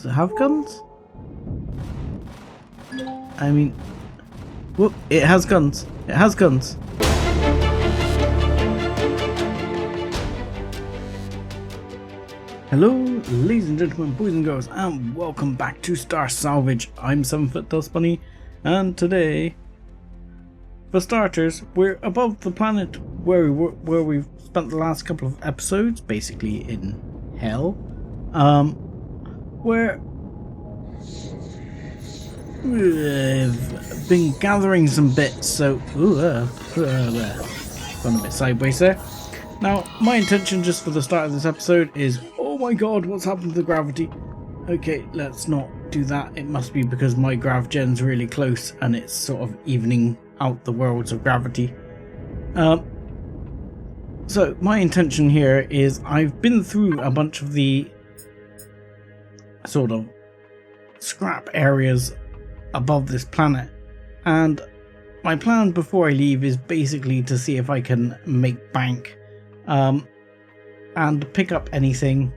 Does it have guns? I mean, whoop, it has guns. It has guns. Hello, ladies and gentlemen, boys and girls, and welcome back to Star Salvage. I'm 7FootDustBunny, and today, for starters, we're above the planet where we've spent the last couple of episodes, basically in hell. Where we've been gathering some bits, so gone a bit sideways there. Now, my intention just for the start of this episode is, oh my god, what's happened to the gravity? Okay, let's not do that. It must be because my grav gen's really close and it's sort of evening out the worlds of gravity. So my intention here is I've been through a bunch of the sort of scrap areas above this planet, and my plan before I leave is basically to see if I can make bank and pick up anything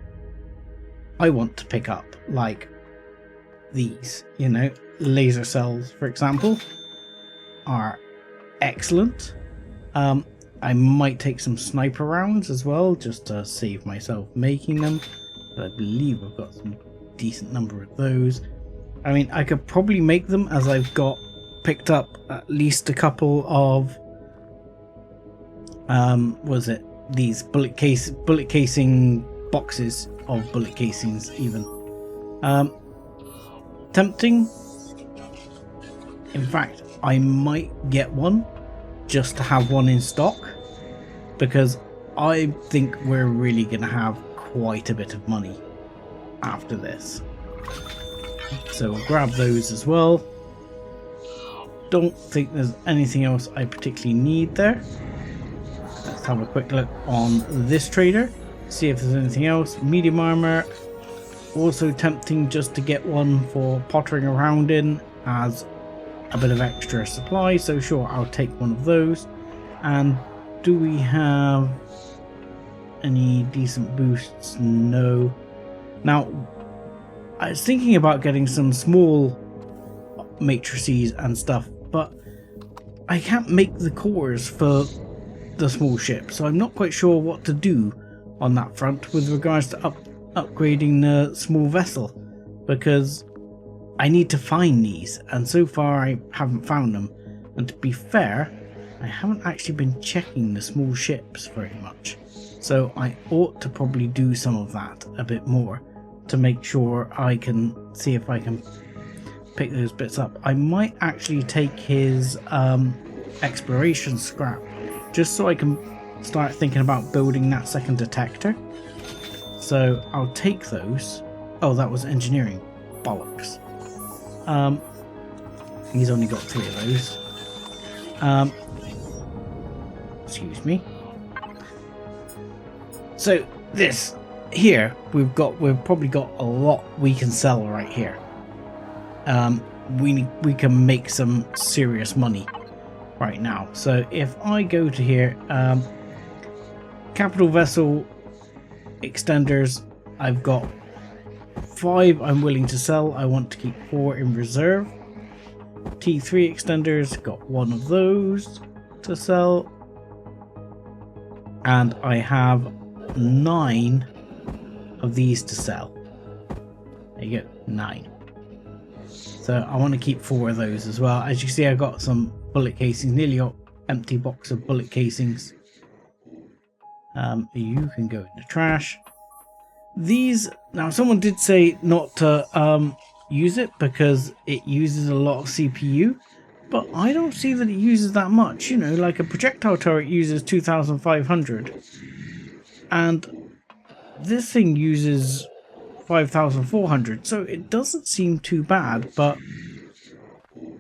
I want to pick up, like these, you know, laser cells for example are excellent. I might take some sniper rounds as well just to save myself making them, but I believe I've got some decent number of those. I mean, I could probably make them, as I've got picked up at least a couple of was it these bullet casing boxes of bullet casings even. Tempting. In fact, I might get one just to have one in stock, because I think we're really gonna have quite a bit of money after this. So we'll grab those as well. Don't think there's anything else I particularly need there. Let's have a quick look on this trader, see if there's anything else. Medium armor, also tempting just to get one for pottering around in as a bit of extra supply, so sure, I'll take one of those. And do we have any decent boosts? No. Now, I was thinking about getting some small matrices and stuff, but I can't make the cores for the small ship, so I'm not quite sure what to do on that front with regards to upgrading the small vessel, because I need to find these, and so far I haven't found them. And to be fair, I haven't actually been checking the small ships very much, so I ought to probably do some of that a bit more to make sure I can see if I can pick those bits up. I might actually take his exploration scrap just so I can start thinking about building that second detector. So I'll take those. Oh, that was engineering. Bollocks. He's only got 3 of those. Excuse me. So this here, we've probably got a lot we can sell right here. We can make some serious money right now. So if I go to here, capital vessel extenders, I've got 5 I'm willing to sell. I want to keep 4 in reserve. T3 extenders, got 1 of those to sell, and I have 9 of these to sell. There you go, 9. So I want to keep 4 of those as well. As you see, I got some bullet casings, nearly got empty box of bullet casings. You can go in the trash. These, now someone did say not to use it because it uses a lot of CPU, but I don't see that it uses that much. You know, like a projectile turret uses 2500, and this thing uses 5400, so it doesn't seem too bad, but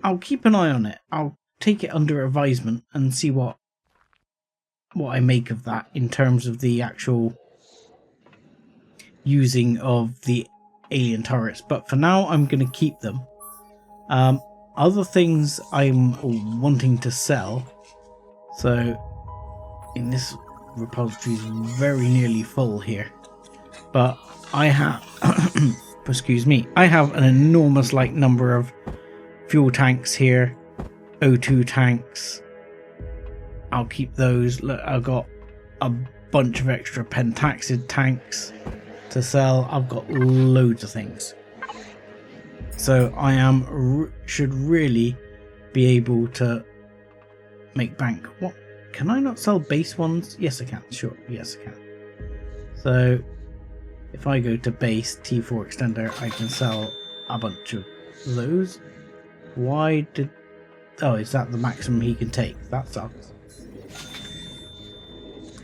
I'll keep an eye on it. I'll take it under advisement and see what I make of that in terms of the actual using of the alien turrets. But for now, I'm going to keep them. Other things I'm wanting to sell. So in this repository is very nearly full here, but I have excuse me, I have an enormous like number of fuel tanks here, O2 tanks. I'll keep those. Look, I've got a bunch of extra pentaxid tanks to sell. I've got loads of things. So I should really be able to make bank. What? Can I not sell base ones? Yes, I can. Sure. Yes, I can. So if I go to base T4 extender, I can sell a bunch of those. Why did... Oh, is that the maximum he can take? That sucks.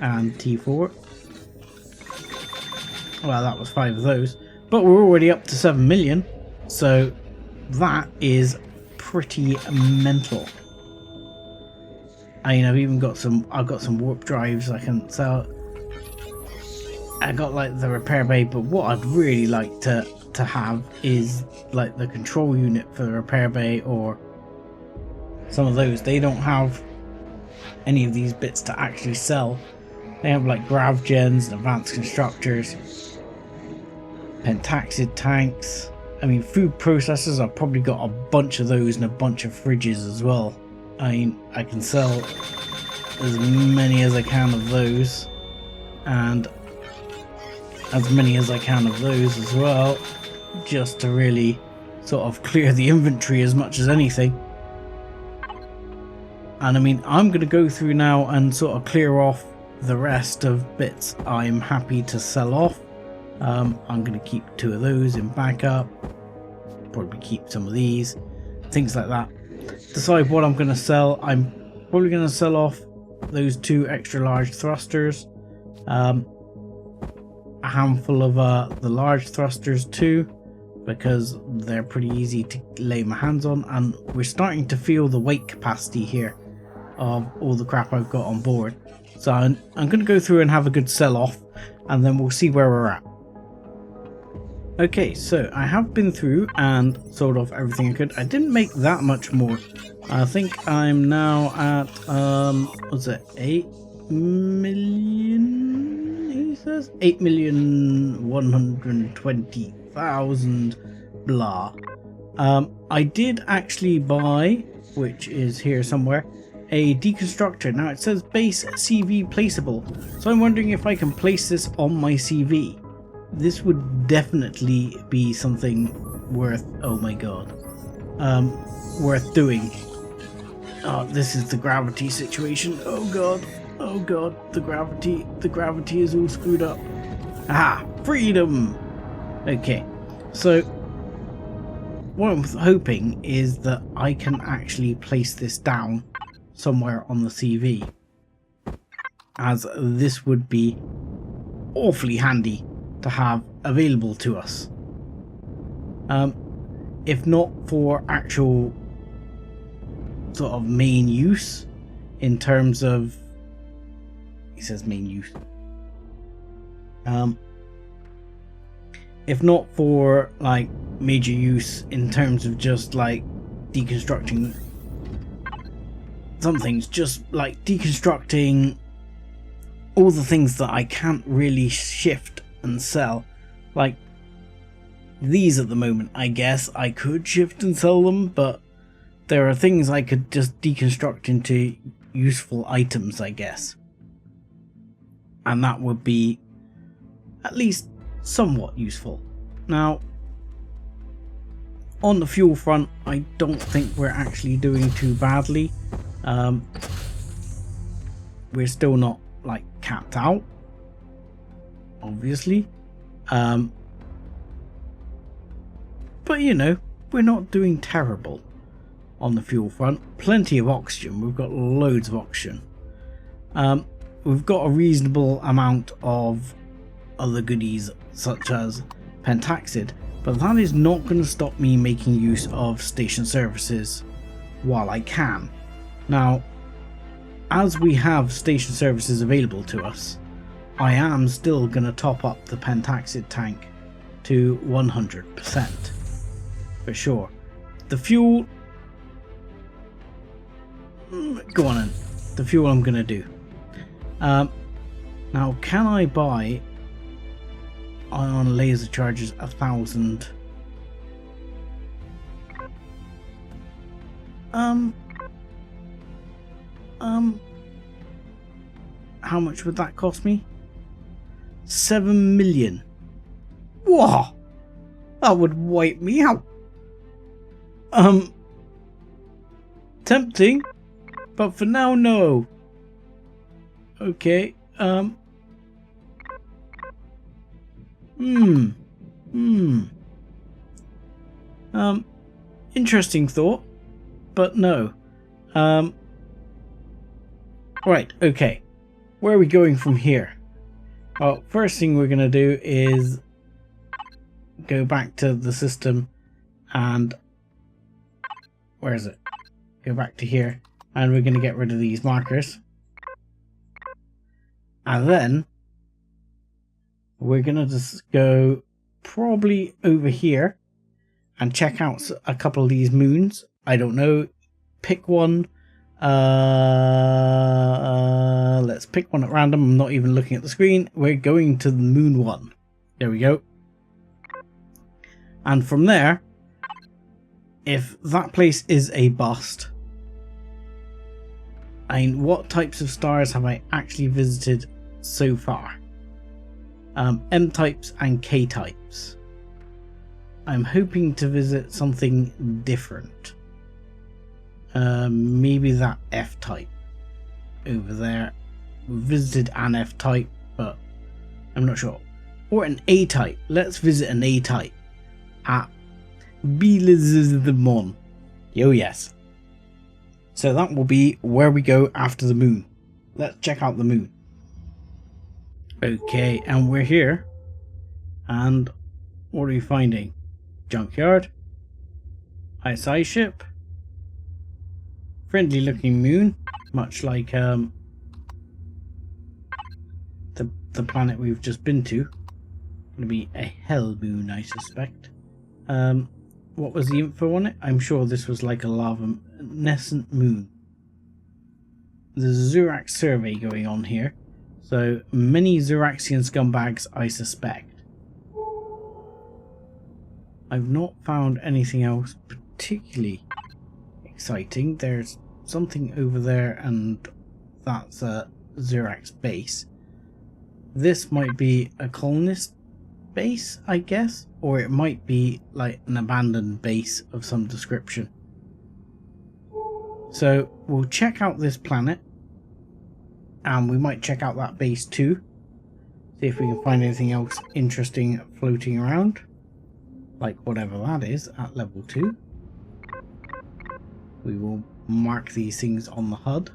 And T4. Well, that was 5 of those. But we're already up to 7 million. So that is pretty mental. I mean, I've got some warp drives I can sell. I got like the repair bay, but what I'd really like to have is like the control unit for the repair bay, or some of those. They don't have any of these bits to actually sell. They have like grav gens and advanced constructors, pentaxid tanks. I mean, food processors, I've probably got a bunch of those and a bunch of fridges as well. I mean, I can sell as many as I can of those, and as many as I can of those as well, just to really sort of clear the inventory as much as anything. And I mean, I'm going to go through now and sort of clear off the rest of bits I'm happy to sell off. I'm going to keep 2 of those in backup, probably keep some of these, things like that. Decide what I'm going to sell. I'm probably going to sell off those 2 extra large thrusters, a handful of the large thrusters too, because they're pretty easy to lay my hands on, and we're starting to feel the weight capacity here of all the crap I've got on board. So I'm going to go through and have a good sell off, and then we'll see where we're at. Okay, so I have been through and sold off everything I could. I didn't make that much more. I think I'm now at, what's it, 8 million, he says? 8,120,000, blah. I did actually buy, which is here somewhere, a deconstructor. Now it says base CV placeable, so I'm wondering if I can place this on my CV. This would definitely be something worth, oh my god, worth doing. Oh, this is the gravity situation. Oh god, the gravity is all screwed up. Ah, freedom! Okay, so what I'm hoping is that I can actually place this down somewhere on the CV, as this would be awfully handy to have available to us. If not for actual sort of main use, in terms of, he says main use, if not for like major use in terms of just like deconstructing some things, just like deconstructing all the things that I can't really shift and sell, like these at the moment. I guess I could shift and sell them, but there are things I could just deconstruct into useful items, I guess, and that would be at least somewhat useful. Now on the fuel front, I don't think we're actually doing too badly. We're still not like capped out, obviously, but you know, we're not doing terrible on the fuel front. Plenty of oxygen, we've got loads of oxygen. We've got a reasonable amount of other goodies such as pentaxid, but that is not going to stop me making use of station services while I can. Now, as we have station services available to us, I am still going to top up the pentaxid tank to 100% for sure. The fuel, go on then. The fuel I'm going to do. Now, can I buy ion laser charges 1,000 How much would that cost me? 7 million. Whoa! That would wipe me out. Tempting, but for now, no. Okay, interesting thought, but no. Right, okay. Where are we going from here? Well, first thing we're going to do is go back to the system and... where is it? Go back to here, and we're going to get rid of these markers. And then we're going to just go probably over here and check out a couple of these moons. I don't know. Pick one. Let's pick one at random. I'm not even looking at the screen. We're going to the moon one. There we go. And from there, if that place is a bust, I mean, what types of stars have I actually visited so far? M types and K types. I'm hoping to visit something different. Maybe that F type over there. We visited an F type, but I'm not sure. Or an A type. Let's visit an A type at Bilizmon. Oh yes. So that will be where we go after the moon. Let's check out the moon. Okay, and we're here. And what are we finding? Junkyard. ISI ship. Friendly looking moon. Much like the planet we've just been to. Gonna be a hell moon, I suspect. What was the info on it? I'm sure this was like a lava-nescent moon. There's a Zurax survey going on here. So many Zuraxian scumbags, I suspect. I've not found anything else particularly exciting. There's something over there, and that's a Zurax base. This might be a colonist base, I guess, or it might be like an abandoned base of some description. So we'll check out this planet, and we might check out that base too, see if we can find anything else interesting floating around, like whatever that is at level 2. We will mark these things on the HUD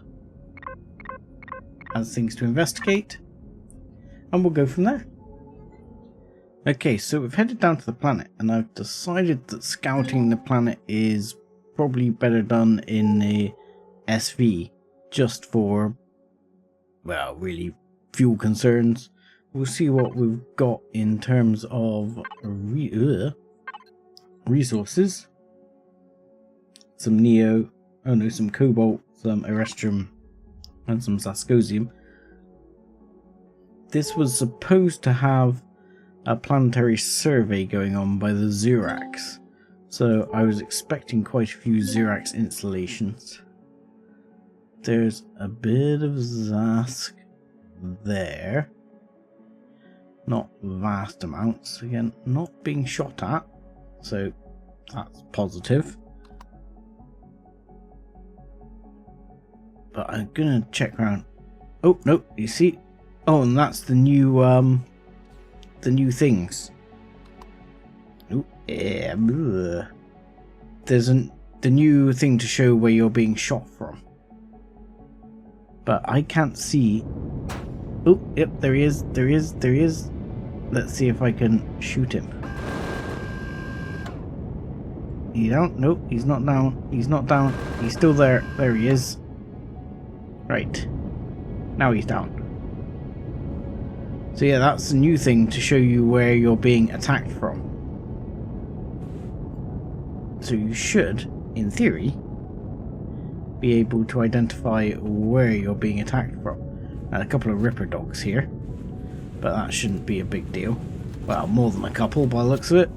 as things to investigate, and we'll go from there. Okay, so we've headed down to the planet, and I've decided that scouting the planet is probably better done in a SV, just for, well, really fuel concerns. We'll see what we've got in terms of resources. Some Neo, oh no, some Cobalt, some Erestrum, and some Zascosium. This was supposed to have a planetary survey going on by the Zurax, so I was expecting quite a few Zurax installations. There's a bit of Zask there. Not vast amounts. Again, not being shot at, so that's positive. But I'm gonna check around. Oh no, you see? Oh, and that's the new things. Oh yeah. Bleh. There's the new thing to show where you're being shot from. But I can't see. Oh, yep, there he is. There he is. There he is. Let's see if I can shoot him. He down? Nope, he's not down. He's not down. He's still there. There he is. Right. Now he's down. So yeah, that's the new thing to show you where you're being attacked from. So you should, in theory, be able to identify where you're being attacked from. And a couple of Ripper dogs here, but that shouldn't be a big deal. Well, more than a couple by the looks of it.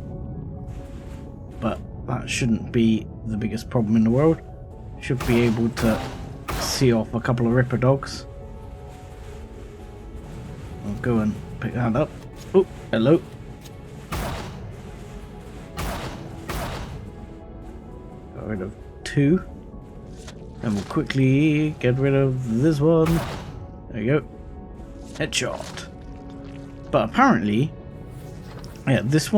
But that shouldn't be the biggest problem in the world. should be able to see off a couple of Ripper dogs. I'll go and pick that up. Oh, hello. Got rid of 2. And we'll quickly get rid of this one. There you go. Headshot. But apparently, yeah, this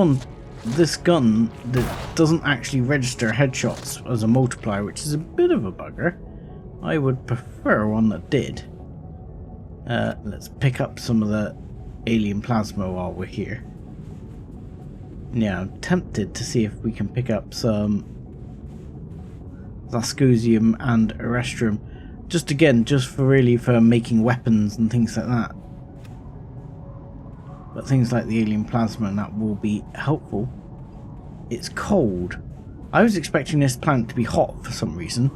gun that doesn't actually register headshots as a multiplier, which is a bit of a bugger. I would prefer one that did. Let's pick up some of the alien plasma while we're here. Yeah, I'm tempted to see if we can pick up some Zascosium and Erestrum. Just for making weapons and things like that. But things like the alien plasma and that will be helpful. It's cold. I was expecting this planet to be hot for some reason,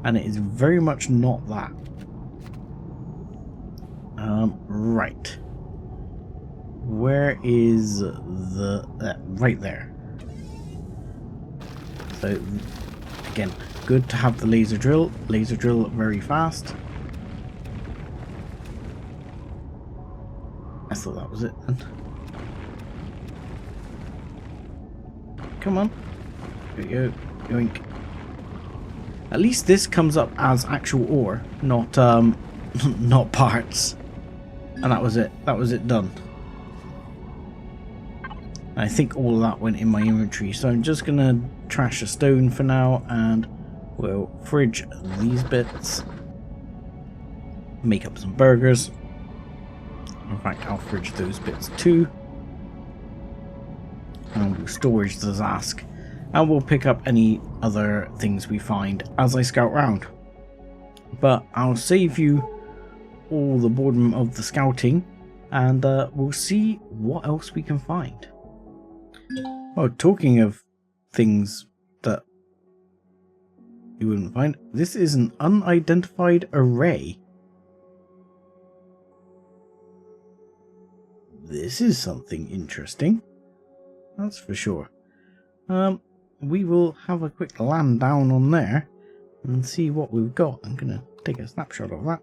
and it is very much not that. Right. Where is the... right there. So, again, good to have the laser drill. Laser drill very fast. I thought that was it then. Come on. There you go. Yoink. At least this comes up as actual ore, not not parts. And that was it. That was it done. I think all of that went in my inventory, so I'm just gonna trash a stone for now, and we'll fridge these bits. Make up some burgers. In fact, I'll fridge those bits too. And we'll storage the Zask. And we'll pick up any other things we find as I scout round. But I'll save you all the boredom of the scouting, and we'll see what else we can find. Oh, talking of things that you wouldn't find, this is an unidentified array. This is something interesting, that's for sure. We will have a quick land down on there and see what we've got. I'm gonna take a snapshot of that.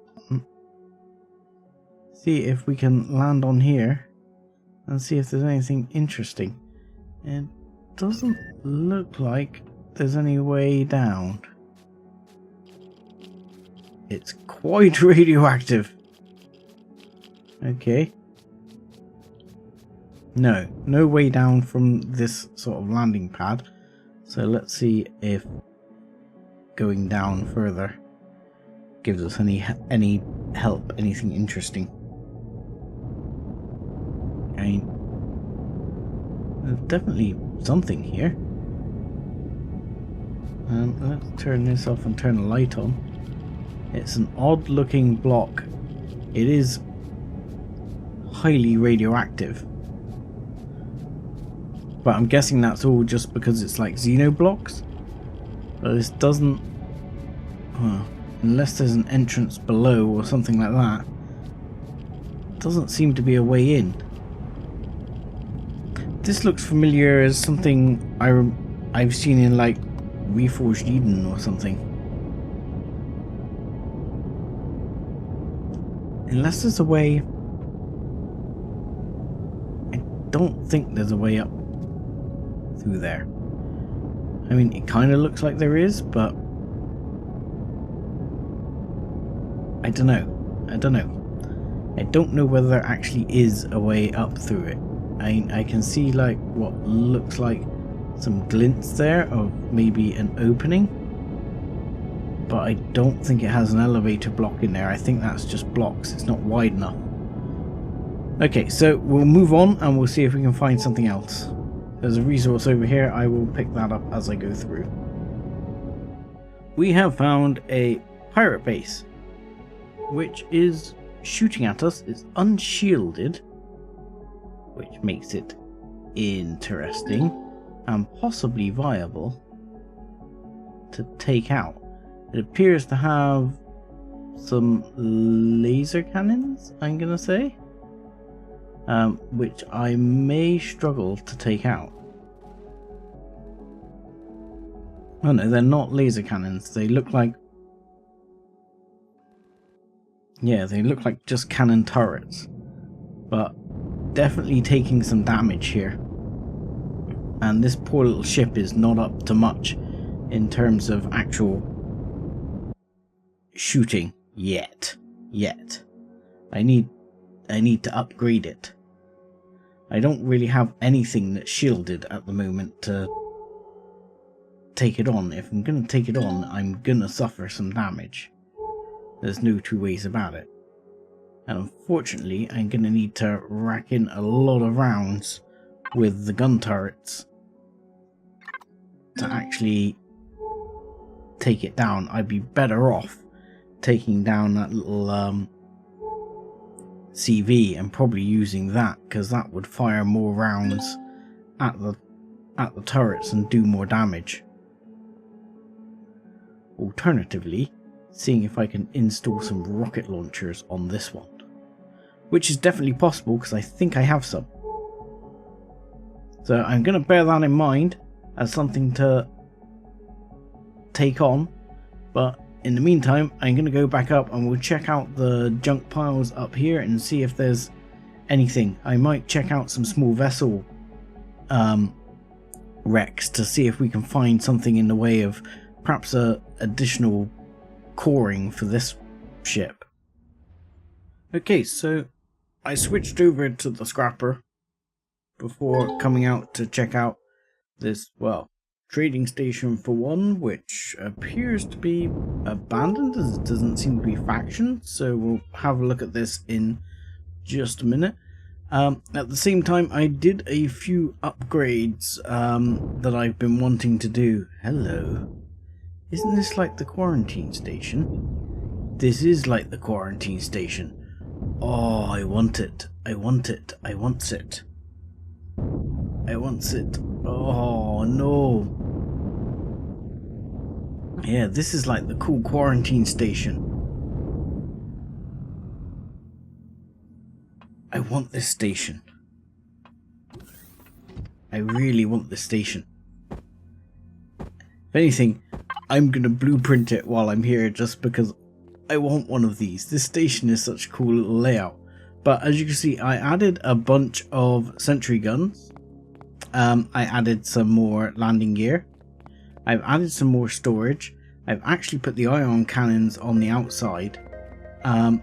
See if we can land on here and see if there's anything interesting. It doesn't look like there's any way down. It's quite radioactive. Okay. No way down from this sort of landing pad. So let's see if going down further gives us any help, anything interesting. I mean, there's definitely something here. Let's turn this off and turn the light on. It's an odd looking block. It is highly radioactive. But I'm guessing that's all just because it's like xenoblocks. But this doesn't... well, unless there's an entrance below or something like that, doesn't seem to be a way in. This looks familiar as something I've seen in like Reforged Eden or something. Unless there's a way... I don't think there's a way up through there. I mean, it kind of looks like there is, but I don't know. I don't know whether there actually is a way up through it. I can see like what looks like some glints there of maybe an opening, but I don't think it has an elevator block in there. I think that's just blocks. It's not wide enough. Okay, so we'll move on and we'll see if we can find something else. There's a resource over here. I will pick that up as I go through. We have found a pirate base, which is shooting at us. It's unshielded, which makes it interesting and possibly viable to take out. It appears to have some laser cannons, I'm gonna say, which I may struggle to take out. Oh no, they're not laser cannons. They look like... yeah, they look like just cannon turrets. But definitely taking some damage here. And this poor little ship is not up to much in terms of actual shooting yet. I need to upgrade it. I don't really have anything that's shielded at the moment to take it on. If I'm going to take it on, I'm going to suffer some damage. There's no two ways about it. And unfortunately, I'm going to need to rack in a lot of rounds with the gun turrets to actually take it down. I'd be better off taking down that little CV and probably using that, because that would fire more rounds at the turrets and do more damage. Alternatively, seeing if I can install some rocket launchers on this one, which is definitely possible because I think I have some. So I'm going to bear that in mind as something to take on, but in the meantime I'm going to go back up and we'll check out the junk piles up here and see if there's anything. I might check out some small vessel wrecks to see if we can find something in the way of perhaps a additional coring for this ship. Okay, so I switched over to the scrapper before coming out to check out this, well, trading station for one, which appears to be abandoned as it doesn't seem to be factioned, so we'll have a look at this in just a minute. At the same time, I did a few upgrades that I've been wanting to do. Hello. Isn't this like the quarantine station? This is like the quarantine station. Oh, I want it. I want it. I want it. I want it. Oh, no. Yeah, this is like the cool quarantine station. I want this station. I really want this station. If anything, I'm going to blueprint it while I'm here just because I want one of these. This station is such a cool little layout. But as you can see, I added a bunch of sentry guns. I added some more landing gear. I've added some more storage. I've actually put the ion cannons on the outside. And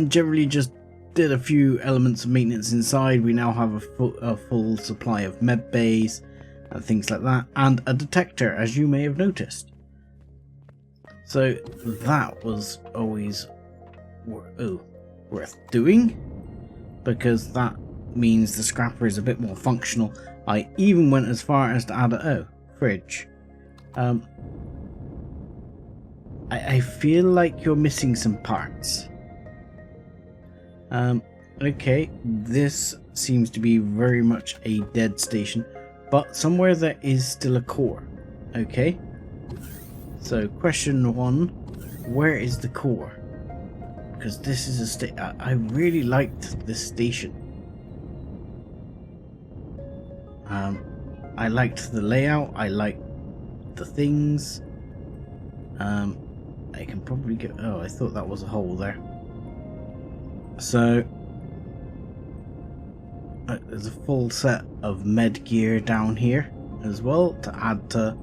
generally just did a few elements of maintenance inside. We now have a full supply of med bays and things like that, and a detector, as you may have noticed. So that was always worth doing, because that means the scrapper is a bit more functional. I even went as far as to add a fridge. I feel like you're missing some parts. Okay, this seems to be very much a dead station, but somewhere there is still a core. Okay, so question one, where is the core? Because this is a I really liked this station. I liked the layout, I liked the things. I can probably get... oh, I thought that was a hole there. So there's a full set of med gear down here as well to add to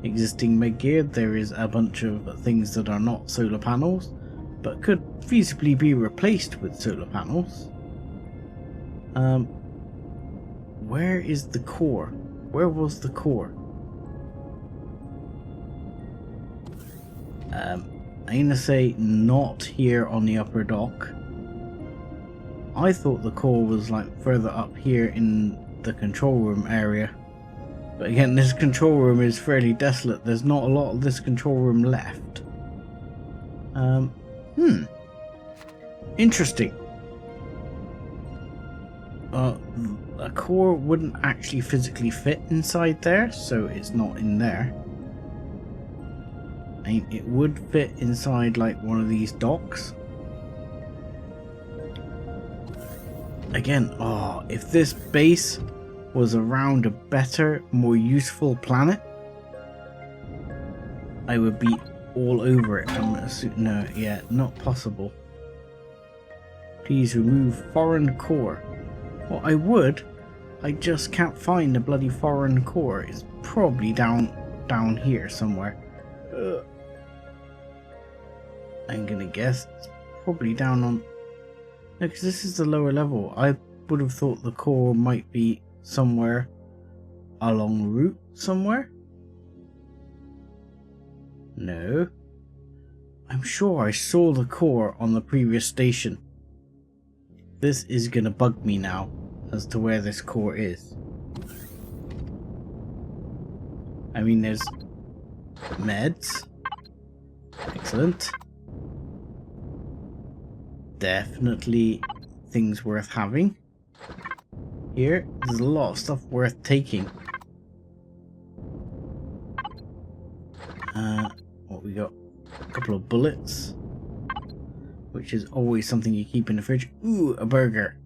existing med gear. There is a bunch of things that are not solar panels but could feasibly be replaced with solar panels. Where is the core? Where was the core? I'm gonna say not here on the upper dock. I thought the core was like further up here in the control room area. But again, this control room is fairly desolate. There's not a lot of this control room left. Interesting. A core wouldn't actually physically fit inside there, so it's not in there. I mean, it would fit inside like one of these docks. Again, oh, if this base was around a better, more useful planet, I would be all over it. No, yeah, not possible. Please remove foreign core. Well, I would. I just can't find the bloody foreign core. It's probably down here somewhere. I'm gonna guess it's probably down on... No, because this is the lower level. I would have thought the core might be somewhere along route somewhere. No. I'm sure I saw the core on the previous station. This is gonna bug me now as to where this core is. I mean, there's meds. Excellent. Definitely things worth having. Here, there's a lot of stuff worth taking. What we got? A couple of bullets, which is always something you keep in the fridge. Ooh, a burger.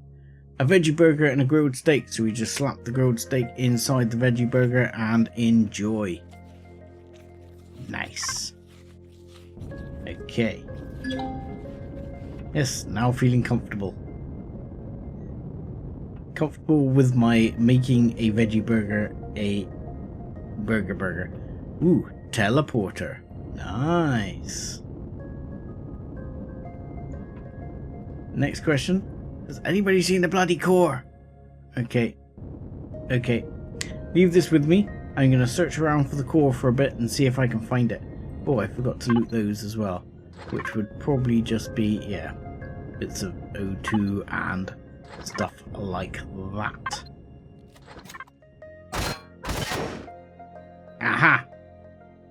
A veggie burger and a grilled steak. So we just slap the grilled steak inside the veggie burger and enjoy. Nice. Okay. Yes, now feeling comfortable. Comfortable with my making a veggie burger a burger. Ooh, teleporter. Nice. Next question. Has anybody seen the bloody core? Okay. Okay. Leave this with me. I'm going to search around for the core for a bit and see if I can find it. Oh, I forgot to loot those as well. Which would probably just be, yeah, bits of O2 and stuff like that. Aha!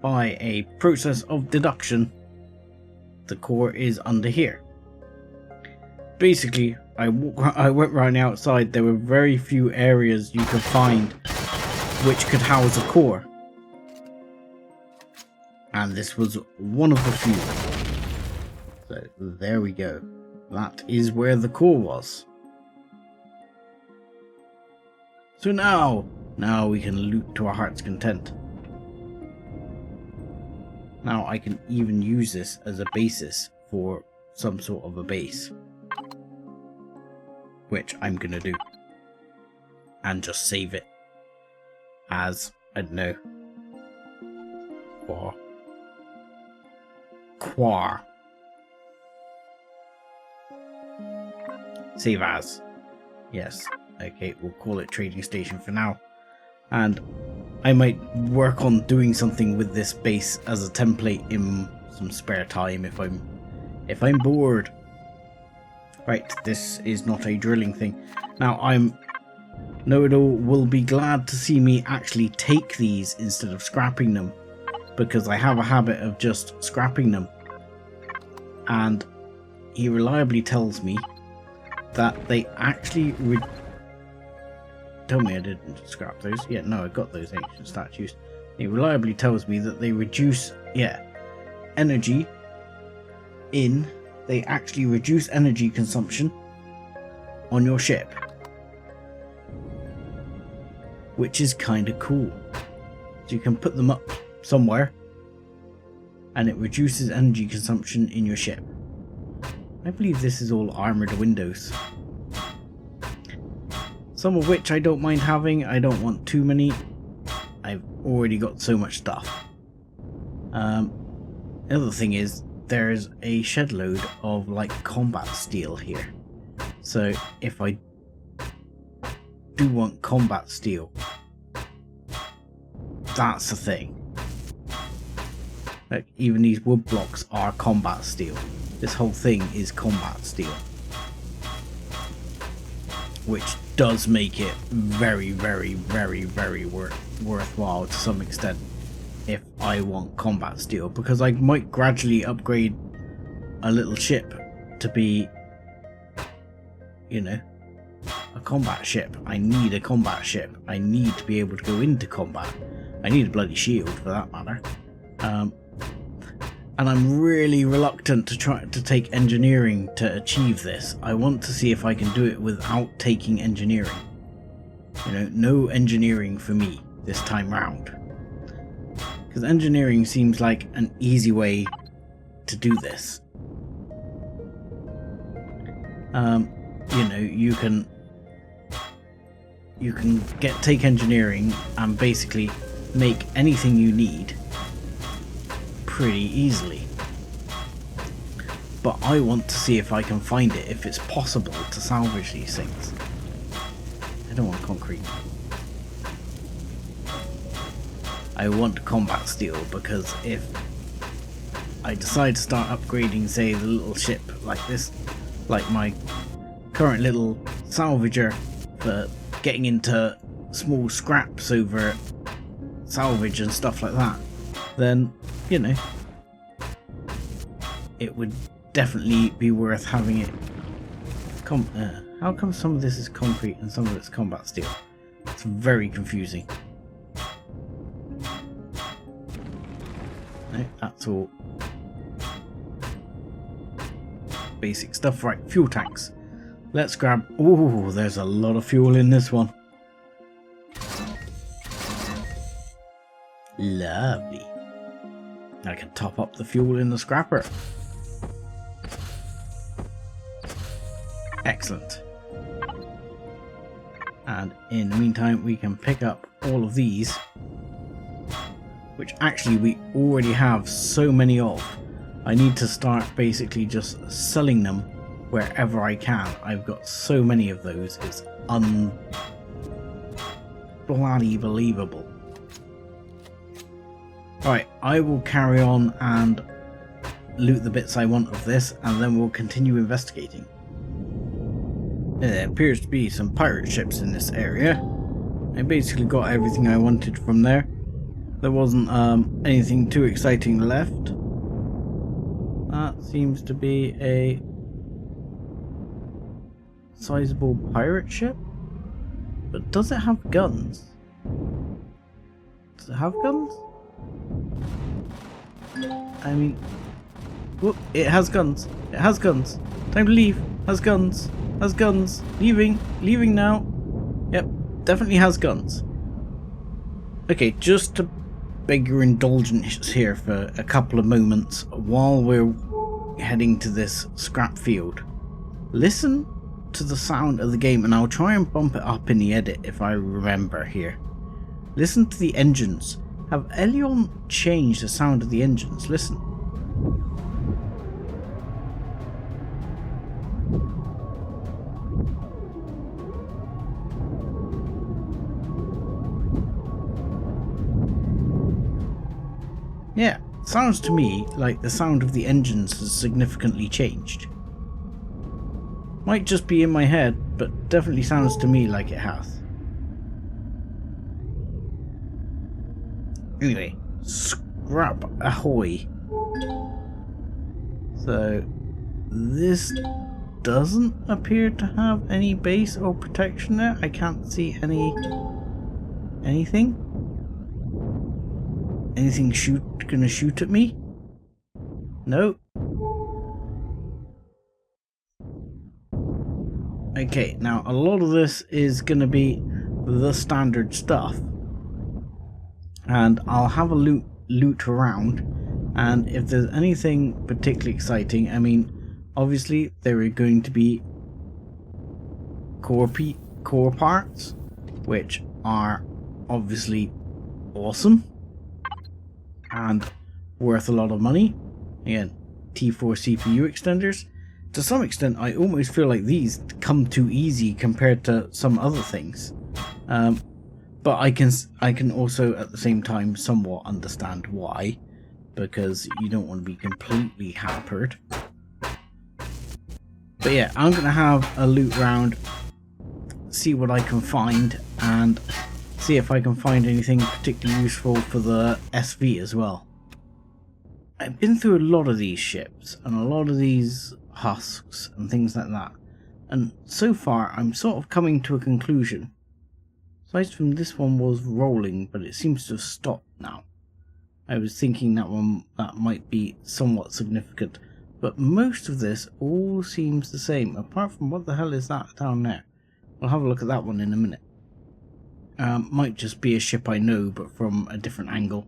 By a process of deduction, the core is under here. Basically, I went right outside. There were very few areas you could find which could house a core. And this was one of the few. So there we go. That is where the core was. So now we can loot to our heart's content. Now I can even use this as a basis for some sort of a base. Which I'm gonna do. And just save it as, I don't know, Quar. Save as. Yes. Okay, we'll call it trading station for now. And I might work on doing something with this base as a template in some spare time if I'm bored. Right, this is not a drilling thing. Now KnowItAll will be glad to see me actually take these instead of scrapping them, because I have a habit of just scrapping them. And he reliably tells me that they actually tell me I didn't scrap those. Yeah, no, I got those ancient statues. He reliably tells me that they reduce, energy they actually reduce energy consumption on your ship. Which is kind of cool. So you can put them up somewhere and it reduces energy consumption in your ship. I believe this is all armoured windows. Some of which I don't mind having. I don't want too many. I've already got so much stuff. The other thing is, there's a shed load of like combat steel here. So if I do want combat steel, that's the thing. Like, even these wood blocks are combat steel. This whole thing is combat steel. Which does make it very, very, very, very worthwhile to some extent if I want combat steel, because I might gradually upgrade a little ship to be, you know, a combat ship. I need a combat ship. I need to be able to go into combat. I need a bloody shield for that matter. And I'm really reluctant to try to take engineering to achieve this. I want to see if I can do it without taking engineering. You know, no engineering for me this time round. Because engineering seems like an easy way to do this. You know, you can take engineering and basically make anything you need pretty easily. But I want to see if I can find it, if it's possible to salvage these things. I don't want concrete. I want combat steel, because if I decide to start upgrading, say, the little ship like this, like my current little salvager for getting into small scraps over salvage and stuff like that, then, you know, it would definitely be worth having it. How come some of this is concrete and some of it's combat steel? It's very confusing. No, that's all basic stuff. Right, fuel tanks. Let's grab... Ooh, there's a lot of fuel in this one. Lovely. I can top up the fuel in the scrapper. Excellent. And in the meantime, we can pick up all of these, which actually we already have so many of. I need to start basically just selling them wherever I can. I've got so many of those, it's bloody believable. Alright, I will carry on and loot the bits I want of this, and then we'll continue investigating. There appears to be some pirate ships in this area. I basically got everything I wanted from there. There wasn't anything too exciting left. That seems to be a sizable pirate ship. But does it have guns? Does it have guns? I mean... Whoop, it has guns. It has guns. Time to leave. Has guns. Has guns. Leaving. Leaving now. Yep, definitely has guns. Okay, just to beg your indulgence here for a couple of moments while we're heading to this scrap field. Listen to the sound of the game, and I'll try and bump it up in the edit if I remember here. Listen to the engines. Have Elyon changed the sound of the engines? Listen. Yeah, sounds to me like the sound of the engines has significantly changed. Might just be in my head, but definitely sounds to me like it has. Anyway, scrap ahoy. So, this doesn't appear to have any base or protection there. I can't see anything. Anything gonna shoot at me? No. Okay, now a lot of this is gonna be the standard stuff, and I'll have a loot around, and if there's anything particularly exciting, I mean, obviously there are going to be core parts, which are obviously awesome and worth a lot of money. Again, T4 CPU extenders. To some extent, I almost feel like these come too easy compared to some other things. But I can also at the same time somewhat understand why, because you don't want to be completely hampered. But yeah, I'm gonna have a loot round, see what I can find, and see if I can find anything particularly useful for the SV as well. I've been through a lot of these ships and a lot of these husks and things like that, and so far I'm sort of coming to a conclusion. Aside from this one was rolling, but it seems to have stopped now. I was thinking that might be somewhat significant, but most of this all seems the same, apart from what the hell is that down there? I'll have a look at that one in a minute. Might just be a ship I know, but from a different angle.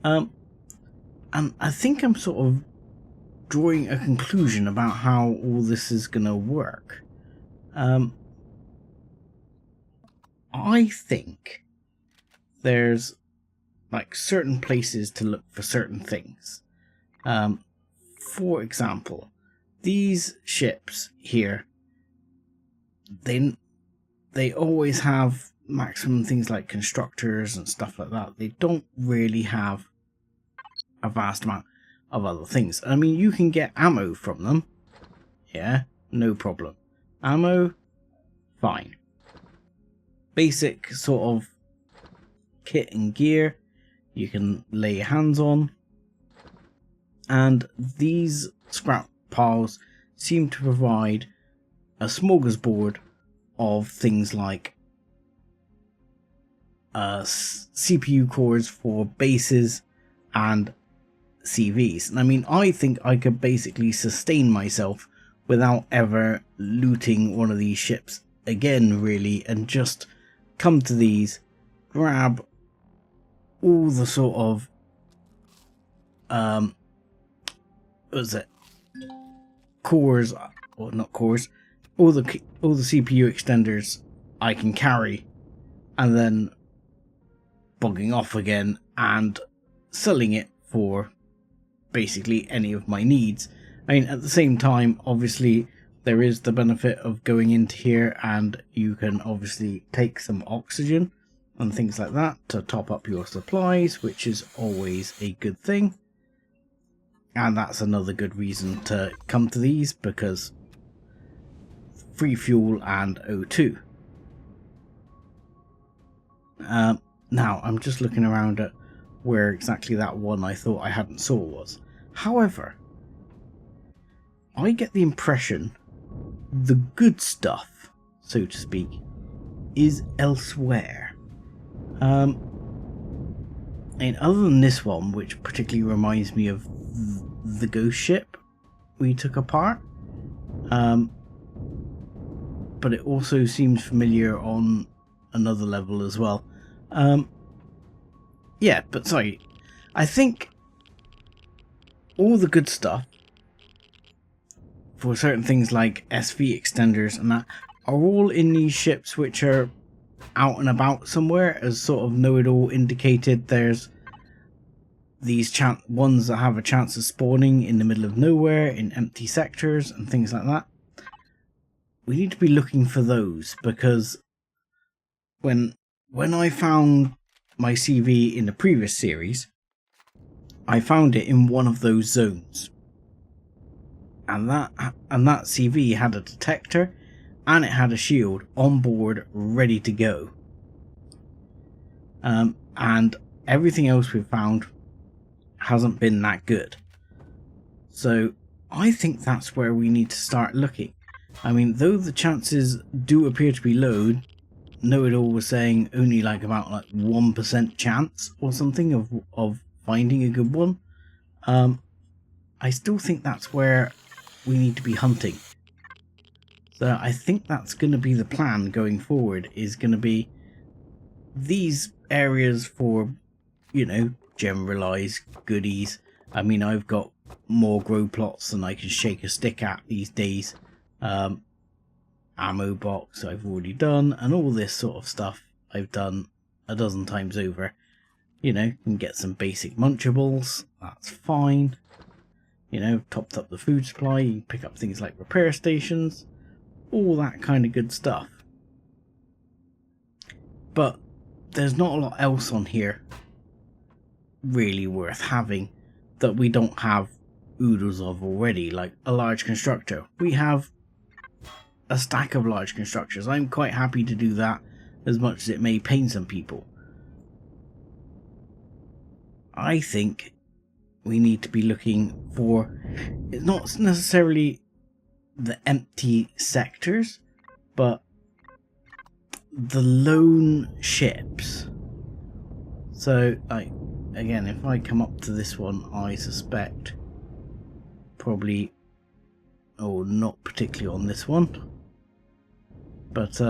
And I think I'm sort of drawing a conclusion about how all this is going to work. I think there's like certain places to look for certain things. For example, these ships here, they always have maximum things like constructors and stuff like that. They don't really have a vast amount of other things. I mean, you can get ammo from them. Yeah, no problem. Ammo, fine. Basic sort of kit and gear you can lay your hands on. And these scrap piles seem to provide a smorgasbord of things like CPU cores for bases and CVs. And I mean, I think I could basically sustain myself without ever looting one of these ships again, really, and just come to these, grab all the sort of what was it, cores, or not cores, all the CPU extenders I can carry, and then bogging off again and selling it for basically any of my needs. I mean, at the same time, obviously there is the benefit of going into here, and you can obviously take some oxygen and things like that to top up your supplies, which is always a good thing. And that's another good reason to come to these, because free fuel and O2. Now, I'm just looking around at where exactly that one I thought I hadn't saw was. However, I get the impression the good stuff, so to speak, is elsewhere. And other than this one, which particularly reminds me of the ghost ship we took apart, but it also seems familiar on another level as well. Yeah, but sorry, I think all the good stuff for certain things like SV extenders and that are all in these ships which are out and about somewhere. As sort of Know-It-All indicated, there's these ones that have a chance of spawning in the middle of nowhere in empty sectors and things like that. We need to be looking for those, because when I found my CV in the previous series, I found it in one of those zones, and that CV had a detector and it had a shield on board ready to go, and everything else we've found hasn't been that good. So I think that's where we need to start looking. I mean, though the chances do appear to be low, Know-It-All was saying only like about 1% chance or something of finding a good one. I still think that's where we need to be hunting. So I think that's going to be the plan going forward, is going to be these areas for, you know, generalized goodies. I mean, I've got more grow plots than I can shake a stick at these days. Ammo box I've already done, and all this sort of stuff I've done a dozen times over. You know, you can get some basic munchables, that's fine. You know, topped up the food supply, you can pick up things like repair stations, all that kind of good stuff. But there's not a lot else on here really worth having that we don't have oodles of already, like a large constructor. We have a stack of large constructors. I'm quite happy to do that, as much as it may pain some people. I think we need to be looking for, it's not necessarily the empty sectors, but the lone ships. So, again, if I come up to this one, I suspect probably, not particularly on this one, but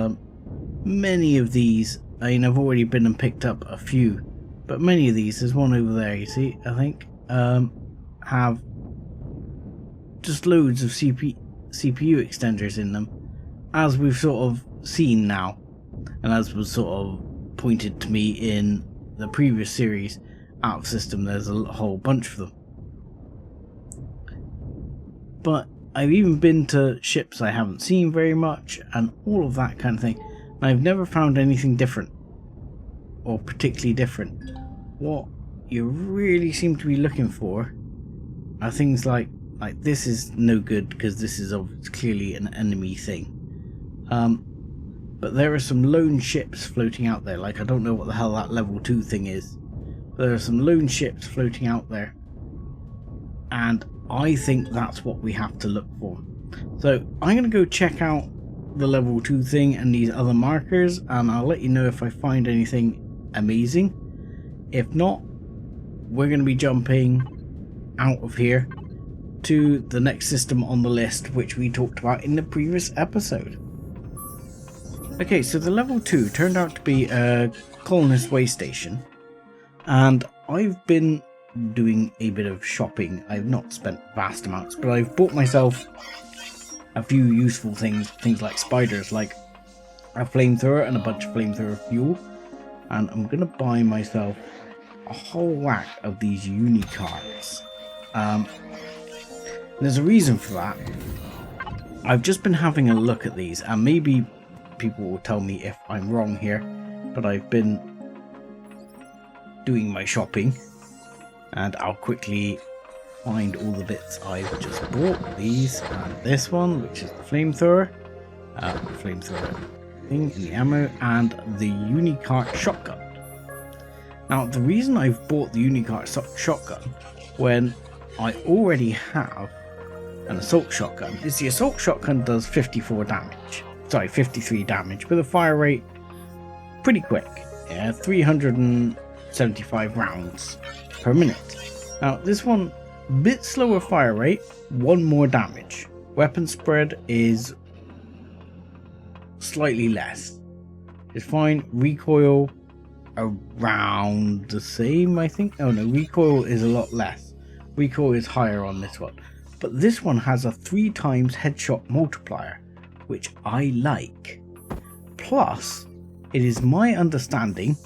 many of these, I mean, I've already been and picked up a few, but many of these, there's one over there, you see, I think, have just loads of CPU extenders in them, as we've sort of seen now, and as was sort of pointed to me in the previous series. Out of system, there's a whole bunch of them. But I've even been to ships I haven't seen very much, and all of that kind of thing, and I've never found anything different, or particularly different. What you really seem to be looking for are things like this is no good, because this is clearly an enemy thing. But there are some lone ships floating out there, like I don't know what the hell that level 2 thing is. There are some lone ships floating out there, and I think that's what we have to look for. So I'm going to go check out the level 2 thing and these other markers, and I'll let you know if I find anything amazing. If not, we're going to be jumping out of here to the next system on the list, which we talked about in the previous episode. Okay, so the level 2 turned out to be a colonist way station, and I've been doing a bit of shopping. I've not spent vast amounts, but I've bought myself a few useful things like spiders, like a flamethrower and a bunch of flamethrower fuel, and I'm gonna buy myself a whole whack of these Unicars. There's a reason for that. I've just been having a look at these, and maybe people will tell me if I'm wrong here, but I've been doing my shopping, and I'll quickly find all the bits I've just bought. These and this one, which is the flamethrower thing in the ammo, and the Unicar shotgun. Now, the reason I've bought the Unicar shotgun when I already have an assault shotgun is the assault shotgun does 53 damage with a fire rate pretty quick. Yeah, 375 rounds per minute. Now this one, bit slower fire rate, 1 more damage. Weapon spread is slightly less. It's fine. Recoil around the same, I think. Oh no, recoil is a lot less. Recoil is higher on this one. But this one has a 3 times headshot multiplier, which I like. Plus, it is my understanding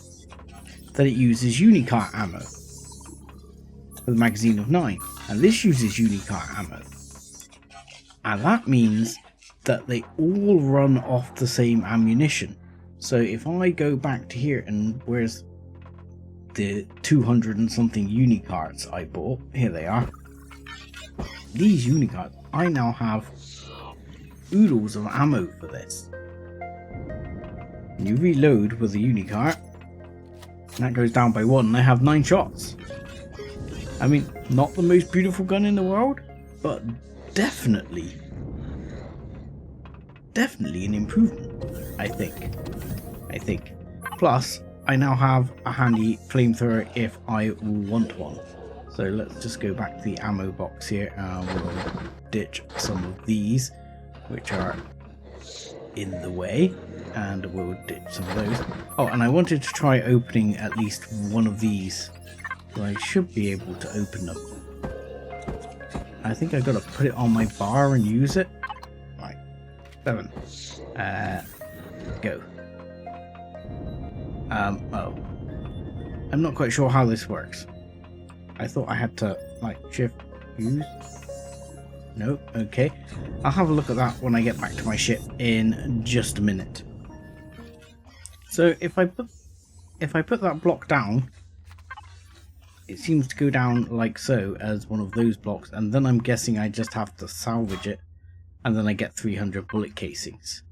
that it uses Unicar ammo with a magazine of 9, and this uses Unicar ammo, and that means that they all run off the same ammunition. So if I go back to here, and where's the 200 and something Unicars I bought? Here they are. These Unicars, I now have oodles of ammo for this. You reload with the Unicar, and that goes down by 1, and I have 9 shots. I mean, not the most beautiful gun in the world, but definitely an improvement, I think. Plus, I now have a handy flamethrower if I want one. So let's just go back to the ammo box here, and we'll ditch some of these, which are in the way, and we'll ditch some of those. Oh, and I wanted to try opening at least one of these, so I should be able to open them. I think I've got to put it on my bar and use it. Right, 7. Go. Oh. I'm not quite sure how this works. I thought I had to, like, shift, use. No, okay. I'll have a look at that when I get back to my ship in just a minute. So if I put that block down, it seems to go down like so, as one of those blocks, and then I'm guessing I just have to salvage it, and then I get 300 bullet casings.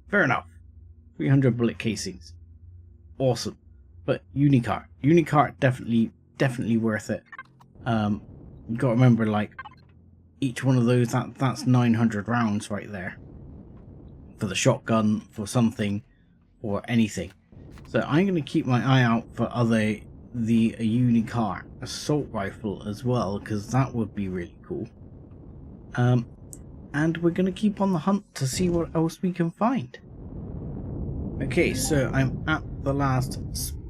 Fair enough. 300 bullet casings. Awesome. But Unicar definitely worth it. You gotta remember, like, each one of those, that's 900 rounds right there. For the shotgun, for something, or anything. So I'm gonna keep my eye out for the Unicar assault rifle as well, because that would be really cool. And we're gonna keep on the hunt to see what else we can find. Okay, so I'm at the last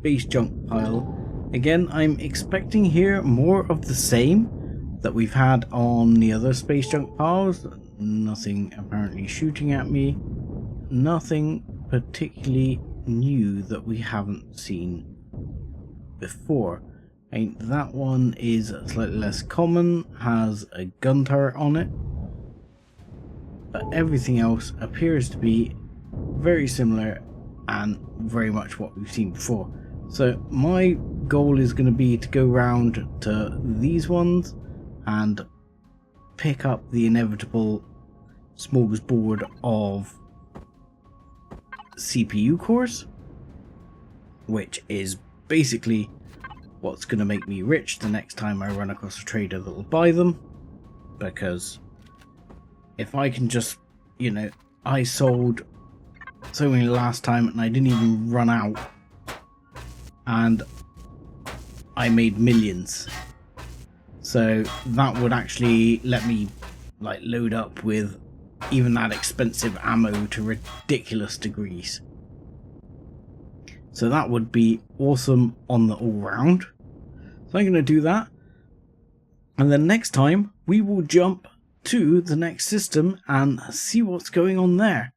space junk pile. Again, I'm expecting here more of the same that we've had on the other space junk piles. Nothing apparently shooting at me. Nothing particularly new that we haven't seen before. And that one is slightly less common, has a gun turret on it, but everything else appears to be very similar and very much what we've seen before. So my goal is going to be to go round to these ones and pick up the inevitable smorgasbord of CPU cores, which is basically what's going to make me rich the next time I run across a trader that will buy them. Because if I can just, you know, I sold so many last time and I didn't even run out, and I made millions. So that would actually let me like load up with even that expensive ammo to ridiculous degrees. So that would be awesome on the all round. So I'm going to do that. And then next time we will jump to the next system and see what's going on there.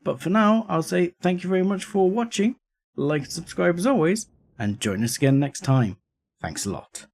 But for now, I'll say thank you very much for watching. Like and subscribe as always, and join us again next time. Thanks a lot.